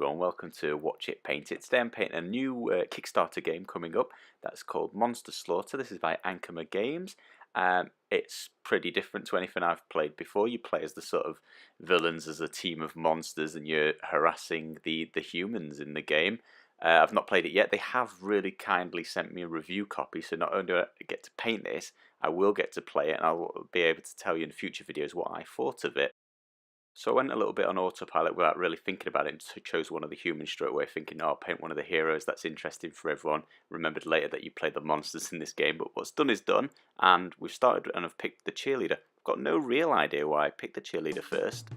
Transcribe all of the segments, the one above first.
everyone, welcome to Watch It Paint It. Today I'm painting a new Kickstarter game coming up that's called Monster Slaughter. This is by Ankama Games. It's pretty different to anything I've played before. You play as the sort of villains as a team of monsters and you're harassing the humans in the game. I've not played it yet. They have really kindly sent me a review copy, so not only do I get to paint this, I will get to play it and I'll be able to tell you in future videos what I thought of it. So I went a little bit on autopilot without really thinking about it and chose one of the humans straight away, thinking, oh, I'll paint one of the heroes, that's interesting for everyone. Remembered later that you play the monsters in this game, but what's done is done, and we've started and I've picked the cheerleader. I've got no real idea why I picked the cheerleader first.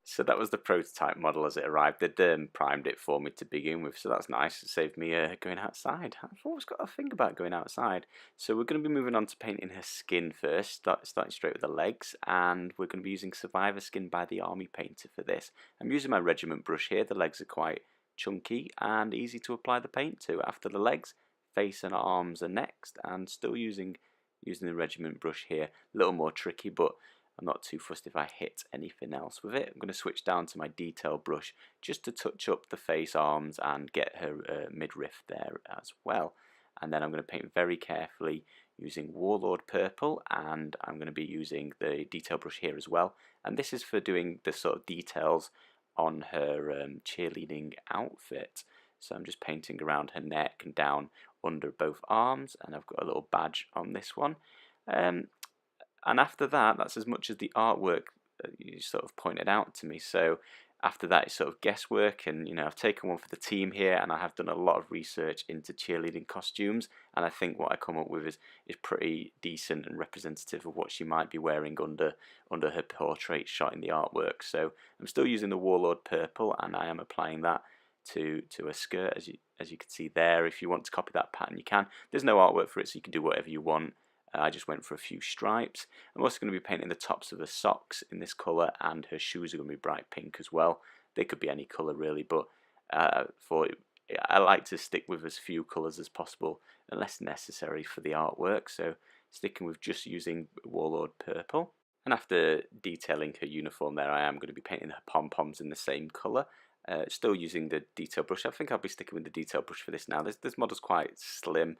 So that was the prototype model as it arrived. They'd primed it for me to begin with, so that's nice. It saved me going outside. I've always got to think about going outside. So we're going to be moving on to painting her skin first, starting straight with the legs, and we're going to be using Survivor Skin by the Army Painter for this. I'm using my regiment brush here. The legs are quite chunky and easy to apply the paint to. After the legs, face and arms are next, and still using the regiment brush here. A little more tricky, but I'm not too fussed if I hit anything else with it. I'm going to switch down to my detail brush just to touch up the face, arms and get her midriff there as well. And then I'm going to paint very carefully using Warlord Purple, and I'm going to be using the detail brush here as well. And this is for doing the sort of details on her cheerleading outfit. So I'm just painting around her neck and down under both arms, and I've got a little badge on this one. And after that, that's as much as the artwork that you sort of pointed out to me. So after that, it's sort of guesswork, and I've taken one for the team here, and I have done a lot of research into cheerleading costumes, and I think what I come up with is pretty decent and representative of what she might be wearing under her portrait shot in the artwork. So I'm still using the Warlord Purple, and I am applying that to a skirt, as you can see there. If you want to copy that pattern, you can. There's no artwork for it, so you can do whatever you want. I just went for a few stripes. I'm also going to be painting the tops of her socks in this colour, and her shoes are going to be bright pink as well. They could be any colour really, but I like to stick with as few colours as possible unless necessary for the artwork, so sticking with just using Warlord Purple. And after detailing her uniform there, I am going to be painting her pom-poms in the same colour. Still using the detail brush. I think I'll be sticking with the detail brush for this now. This model's quite slim.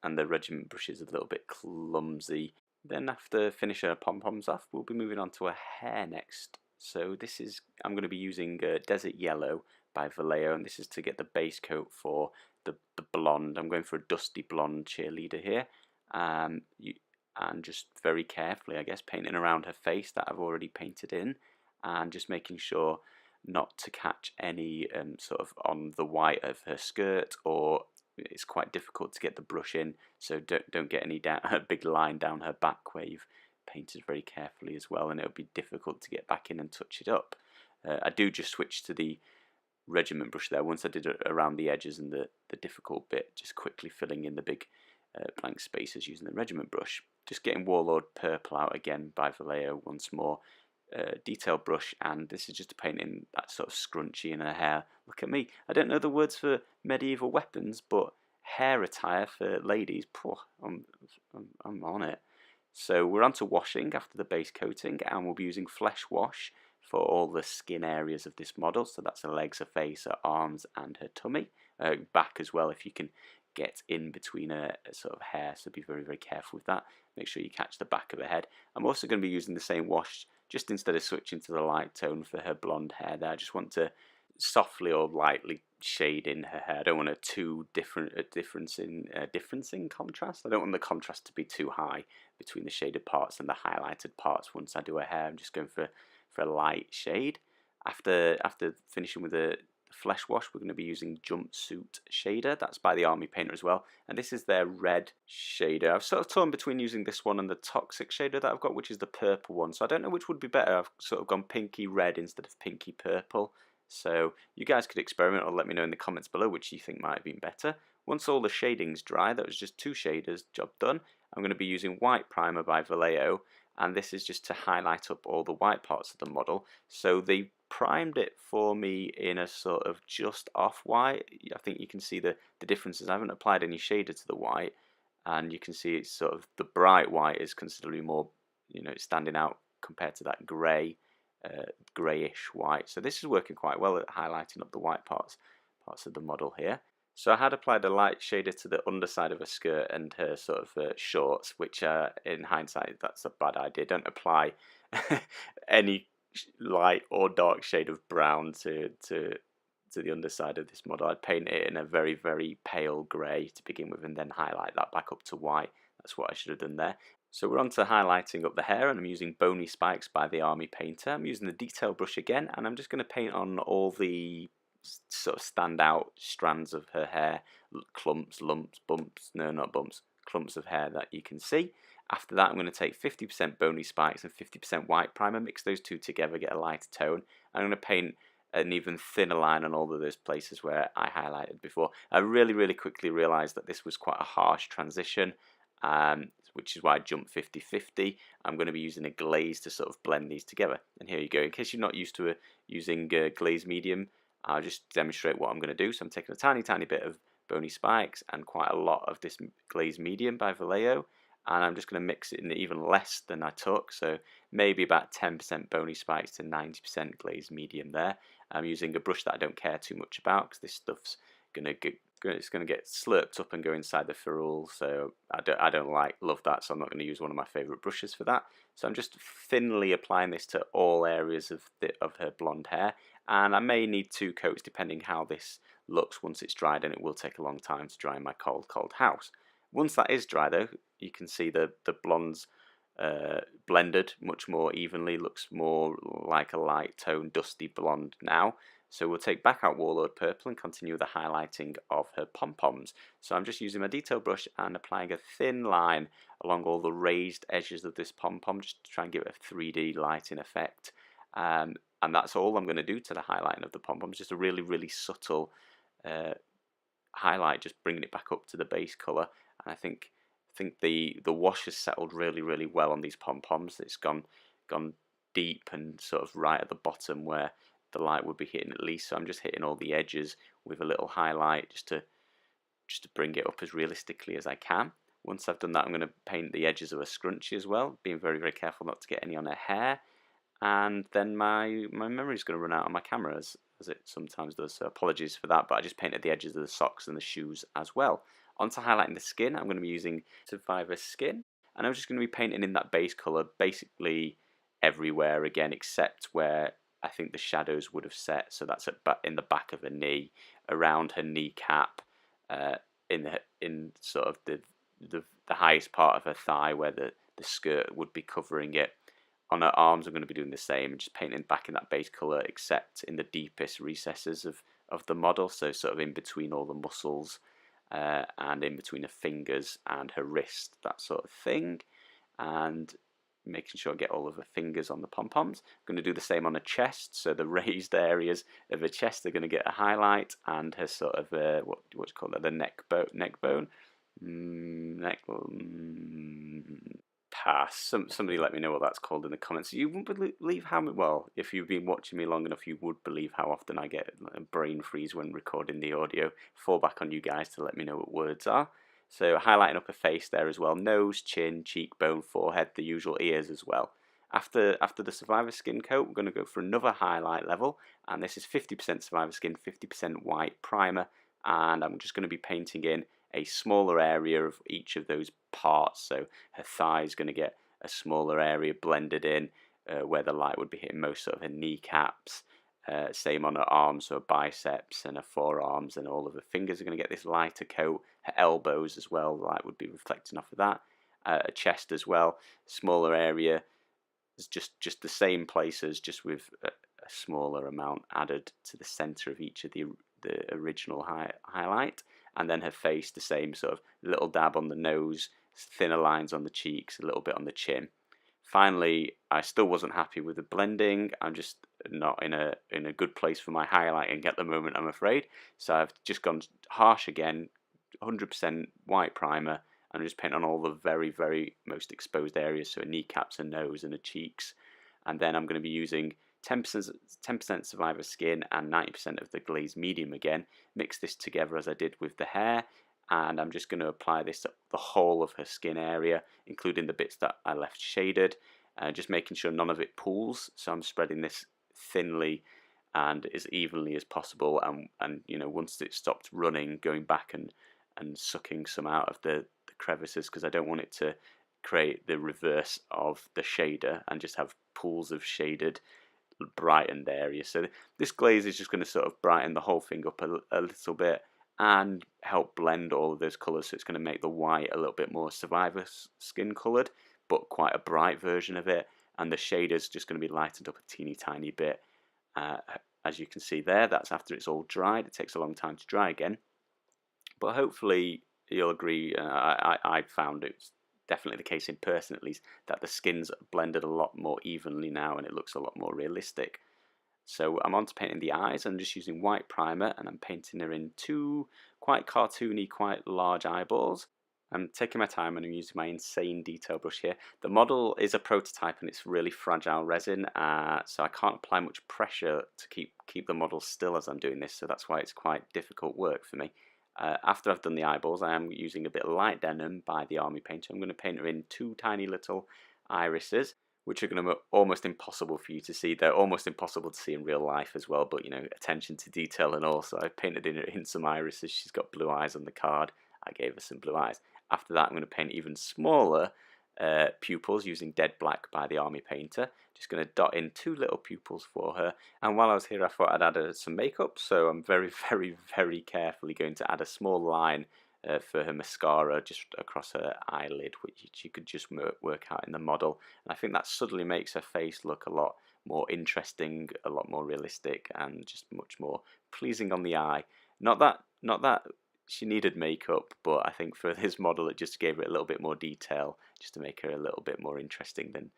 And the regiment brush is a little bit clumsy. Then after finishing her pom-poms off, we'll be moving on to her hair next. So I'm going to be using Desert Yellow by Vallejo, and this is to get the base coat for the blonde. I'm going for a dusty blonde cheerleader here. And just very carefully, I guess, painting around her face that I've already painted in, and just making sure not to catch any sort of on the white of her skirt, or it's quite difficult to get the brush in, so don't get any a big line down her back where you've painted very carefully as well, and it'll be difficult to get back in and touch it up. I do just switch to the regiment brush there once I did it around the edges and the difficult bit, just quickly filling in the big blank spaces using the regiment brush. Just getting Warlord Purple out again by Vallejo once more. Detail brush, and this is just a painting that sort of scrunchie in her hair. Look at me, I don't know the words for medieval weapons, but hair attire for ladies, I'm on it. So we're on to washing after the base coating, and we'll be using Flesh Wash for all the skin areas of this model. So that's her legs, her face, her arms and her tummy, back as well if you can get in between her sort of hair, so be very, very careful with that. Make sure you catch the back of her head. I'm also going to be using the same wash, just instead of switching to the light tone for her blonde hair there. I just want to softly or lightly shade in her hair. I don't want a difference in contrast. I don't want the contrast to be too high between the shaded parts and the highlighted parts. Once I do her hair, I'm just going for a light shade. After finishing with the Flesh Wash, we're going to be using Jumpsuit Shader. That's by the Army Painter as well, and this is their red shader. I've sort of torn between using this one and the Toxic shader that I've got, which is the purple one, so I don't know which would be better. I've sort of gone pinky red instead of pinky purple, so you guys could experiment or let me know in the comments below which you think might have been better. Once all the shading's dry, that was just two shaders, job done. I'm going to be using White Primer by Vallejo, and this is just to highlight up all the white parts of the model. So they primed it for me in a sort of just off white. I think you can see the differences. I haven't applied any shader to the white, and you can see it's sort of the bright white is considerably more, it's standing out compared to that greyish white. So this is working quite well at highlighting up the white parts of the model here. So I had applied a light shader to the underside of her skirt and her sort of shorts, which in hindsight, that's a bad idea. Don't apply any light or dark shade of brown to the underside of this model. I'd paint it in a very, very pale grey to begin with, and then highlight that back up to white. That's what I should have done there. So we're on to highlighting up the hair, and I'm using Bony Spikes by the Army Painter. I'm using the detail brush again, and I'm just going to paint on all the sort of standout strands of her hair, clumps, lumps, bumps, no, not bumps, clumps of hair that you can see. After that, I'm going to take 50% Bony Spikes and 50% white primer, mix those two together, get a lighter tone. I'm going to paint an even thinner line on all of those places where I highlighted before. I really, really quickly realised that this was quite a harsh transition, which is why I jumped 50-50. I'm going to be using a glaze to sort of blend these together. And here you go. In case you're not used to using glaze medium, I'll just demonstrate what I'm going to do. So I'm taking a tiny, tiny bit of Bony Spikes and quite a lot of this glaze medium by Vallejo, and I'm just going to mix it in even less than I took, so maybe about 10% Bony Spikes to 90% glaze medium there. I'm using a brush that I don't care too much about because this stuff's going to get slurped up and go inside the ferrule, so I don't love that, so I'm not going to use one of my favourite brushes for that. So I'm just thinly applying this to all areas of her blonde hair, and I may need 2 coats depending how this looks once it's dried, and it will take a long time to dry in my cold house. Once that is dry though, you can see the blondes blended much more evenly, looks more like a light tone dusty blonde now. So we'll take back out Warlord Purple and continue the highlighting of her pom-poms. So I'm just using my detail brush and applying a thin line along all the raised edges of this pom-pom, just to try and give it a 3D lighting effect. And that's all I'm going to do to the highlighting of the pom-poms, just a really, really subtle highlight, just bringing it back up to the base colour. And I think the wash has settled really, really well on these pom-poms. It's gone deep and sort of right at the bottom where the light would be hitting at least. So I'm just hitting all the edges with a little highlight just to bring it up as realistically as I can. Once I've done that, I'm going to paint the edges of a scrunchie as well, being very, very careful not to get any on her hair. And then my memory is going to run out on my camera as it sometimes does, so apologies for that, but I just painted the edges of the socks and the shoes as well. Onto highlighting the skin, I'm going to be using Survivor Skin, and I'm just going to be painting in that base colour basically everywhere again, except where I think the shadows would have set. So that's in the back of her knee, around her kneecap, in sort of the highest part of her thigh where the skirt would be covering it. On her arms, I'm going to be doing the same, just painting back in that base colour, except in the deepest recesses of the model, so sort of in between all the muscles, and in between her fingers and her wrist, that sort of thing, and making sure I get all of her fingers on the pom-poms. I'm going to do the same on her chest, so the raised areas of her chest are going to get a highlight, and her sort of what do you call it, the neck bone. Pass. Somebody let me know what that's called in the comments. You wouldn't believe how well, if you've been watching me long enough, you would believe how often I get a brain freeze when recording the audio. Fall back on you guys to let me know what words are. So highlighting up her face there as well, nose, chin, cheekbone, forehead, the usual ears as well. After the Survivor Skin coat, we're going to go for another highlight level, and this is 50% Survivor Skin, 50% white primer, and I'm just going to be painting in a smaller area of each of those parts. So her thigh is going to get a smaller area blended in, where the light would be hitting most of her kneecaps. Same on her arms, so her biceps and her forearms, and all of her fingers are going to get this lighter coat. Her elbows as well, the light would be reflecting off of that. Her chest as well, smaller area. It's just the same places, just with a smaller amount added to the centre of each of the original highlight. And then her face, the same sort of little dab on the nose, thinner lines on the cheeks, a little bit on the chin. Finally, I still wasn't happy with the blending. I'm just not in a good place for my highlighting at the moment, I'm afraid. So I've just gone harsh again, 100% white primer, and I'm just painting on all the very, very most exposed areas, so her kneecaps, her nose, and her cheeks. And then I'm going to be using 10% Survivor Skin and 90% of the glaze medium again. Mix this together as I did with the hair, and I'm just going to apply this to the whole of her skin area, including the bits that I left shaded, just making sure none of it pools. So I'm spreading this thinly and as evenly as possible, and you know, once it stopped running, going back and sucking some out of the crevices, because I don't want it to create the reverse of the shader and just have pools of shaded brightened area. So this glaze is just going to sort of brighten the whole thing up a little bit and help blend all of those colours. So it's going to make the white a little bit more survivor skin coloured, but quite a bright version of it, and the shader's just going to be lightened up a teeny tiny bit. As you can see there, that's after it's all dried. It takes a long time to dry again, but hopefully you'll agree, I found it's definitely the case in person at least, that the skin's blended a lot more evenly now and it looks a lot more realistic. So I'm on to painting the eyes. I'm just using white primer and I'm painting her in two quite cartoony, quite large eyeballs. I'm taking my time and I'm using my insane detail brush here. The model is a prototype and it's really fragile resin, so I can't apply much pressure to keep the model still as I'm doing this, so that's why it's quite difficult work for me. After I've done the eyeballs, I am using a bit of light denim by the Army Painter. I'm going to paint her in two tiny little irises, which are going to be almost impossible for you to see. They're almost impossible to see in real life as well, but you know, attention to detail and all. So I painted in some irises. She's got blue eyes on the card. I gave her some blue eyes. After that, I'm going to paint even smaller pupils using Dead Black by the Army Painter. Just going to dot in two little pupils for her. And while I was here, I thought I'd add some makeup, so I'm very, very, very carefully going to add a small line for her mascara just across her eyelid, which you could just work out in the model. And I think that suddenly makes her face look a lot more interesting, a lot more realistic, and just much more pleasing on the eye. Not that she needed makeup, but I think for this model it just gave it a little bit more detail, just to make her a little bit more interesting than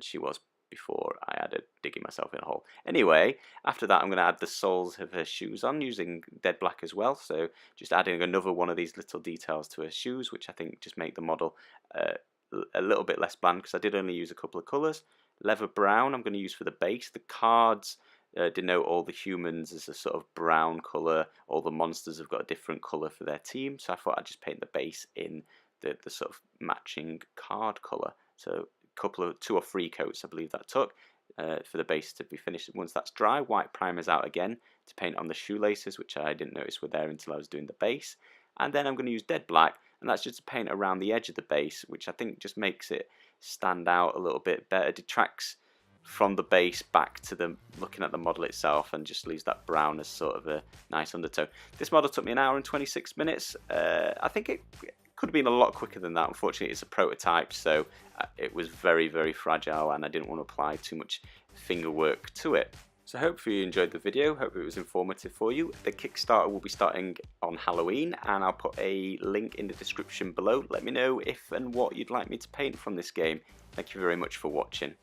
she was before I added digging myself in a hole. Anyway, after that I'm going to add the soles of her shoes on using Dead Black as well, so just adding another one of these little details to her shoes, which I think just make the model a little bit less bland, because I did only use a couple of colours. Leather brown I'm going to use for the base. The cards denote all the humans as a sort of brown colour. All the monsters have got a different colour for their team, so I thought I'd just paint the base in the sort of matching card colour. So two or three coats I believe that took for the base to be finished. Once that's dry, white primer's out again to paint on the shoelaces, which I didn't notice were there until I was doing the base. And then I'm going to use Dead Black, and that's just to paint around the edge of the base, which I think just makes it stand out a little bit better, detracts from the base back to the looking at the model itself, and just leaves that brown as sort of a nice undertone. This model took me 1 hour and 26 minutes. I think it could have been a lot quicker than that. Unfortunately, it's a prototype, so it was very, very fragile, and I didn't want to apply too much finger work to it. So hopefully you enjoyed the video, hope it was informative for you. The Kickstarter will be starting on Halloween, and I'll put a link in the description below. Let me know if and what you'd like me to paint from this game. Thank you very much for watching.